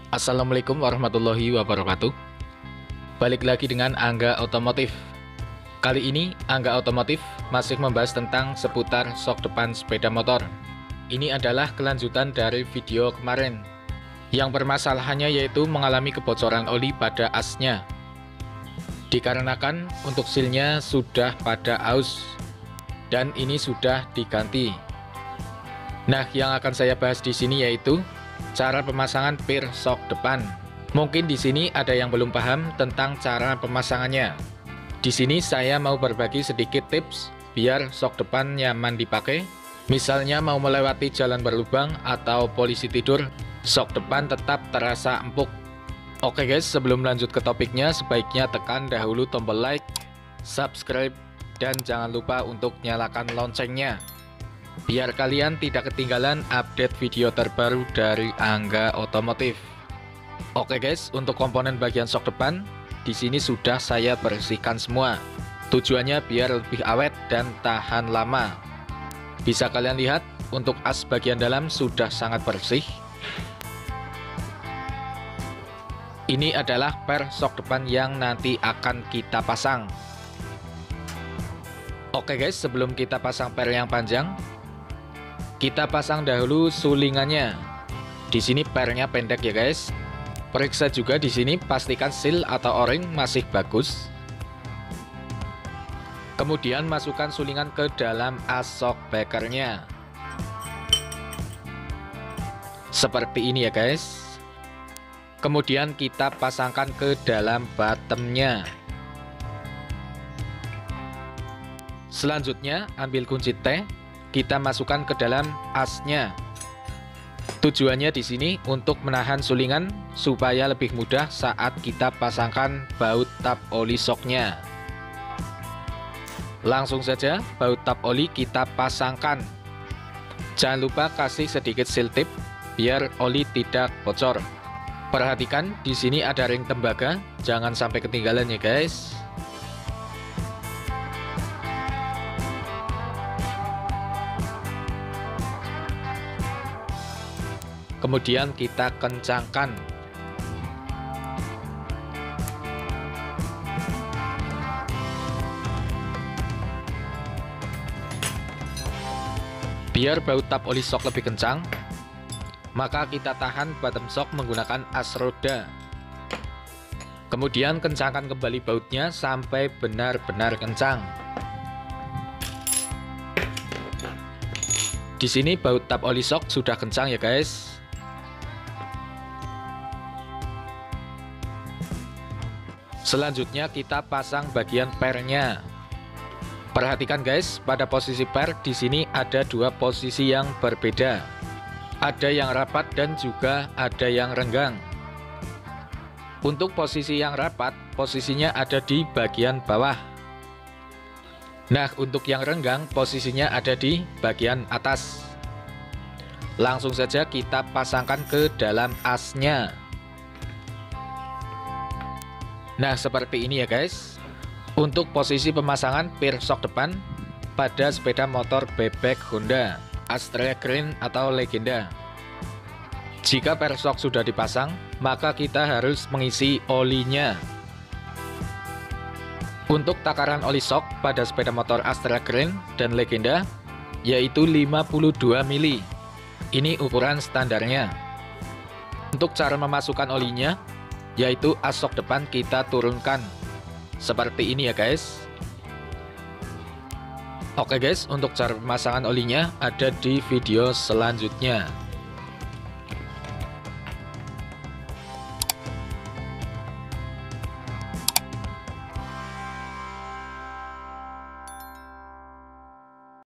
Assalamualaikum warahmatullahi wabarakatuh. Balik lagi dengan Angga Otomotif. Kali ini Angga Otomotif masih membahas tentang seputar sok depan sepeda motor. Ini adalah kelanjutan dari video kemarin, yang permasalahannya yaitu mengalami kebocoran oli pada asnya. Dikarenakan untuk silnya sudah pada aus dan ini sudah diganti. Nah, yang akan saya bahas di sini yaitu cara pemasangan pir sok depan. Mungkin di sini ada yang belum paham tentang cara pemasangannya. Di sini saya mau berbagi sedikit tips biar sok depan nyaman dipakai. Misalnya mau melewati jalan berlubang atau polisi tidur, sok depan tetap terasa empuk. Oke guys, sebelum lanjut ke topiknya, sebaiknya tekan dahulu tombol like, subscribe, dan jangan lupa untuk nyalakan loncengnya, biar kalian tidak ketinggalan update video terbaru dari Angga Otomotif. Oke guys, untuk komponen bagian sok depan di sini sudah saya bersihkan semua. Tujuannya biar lebih awet dan tahan lama. Bisa kalian lihat, untuk as bagian dalam sudah sangat bersih. Ini adalah per sok depan yang nanti akan kita pasang. Oke guys, sebelum kita pasang per yang panjang, kita pasang dahulu sulingannya. Di sini pernya pendek ya guys. Periksa juga di sini, pastikan seal atau o-ring masih bagus. Kemudian masukkan sulingan ke dalam as shock breakernya. Seperti ini ya guys. Kemudian kita pasangkan ke dalam bottomnya. Selanjutnya ambil kunci T, kita masukkan ke dalam asnya. Tujuannya di sini untuk menahan sulingan supaya lebih mudah saat kita pasangkan baut tap oli shocknya. Langsung saja baut tap oli kita pasangkan. Jangan lupa kasih sedikit seal tip biar oli tidak bocor. Perhatikan di sini ada ring tembaga, jangan sampai ketinggalan ya guys. Kemudian kita kencangkan. Biar baut tap oli shock lebih kencang, maka kita tahan bottom shock menggunakan as roda. Kemudian kencangkan kembali bautnya sampai benar-benar kencang. Di sini baut tap oli shock sudah kencang ya guys. Selanjutnya kita pasang bagian pernya. Perhatikan guys, pada posisi per di sini ada dua posisi yang berbeda. Ada yang rapat dan juga ada yang renggang. Untuk posisi yang rapat, posisinya ada di bagian bawah. Nah, untuk yang renggang, posisinya ada di bagian atas. Langsung saja kita pasangkan ke dalam asnya. Nah, seperti ini ya guys. Untuk posisi pemasangan pir sok depan pada sepeda motor bebek Honda, Astrea Green atau Legenda. Jika per sok sudah dipasang, maka kita harus mengisi olinya. Untuk takaran oli shock pada sepeda motor Astrea Green dan Legenda yaitu 52 mili. Ini ukuran standarnya. Untuk cara memasukkan olinya, yaitu as shock depan kita turunkan seperti ini ya guys. Oke guys, untuk cara pemasangan olinya ada di video selanjutnya.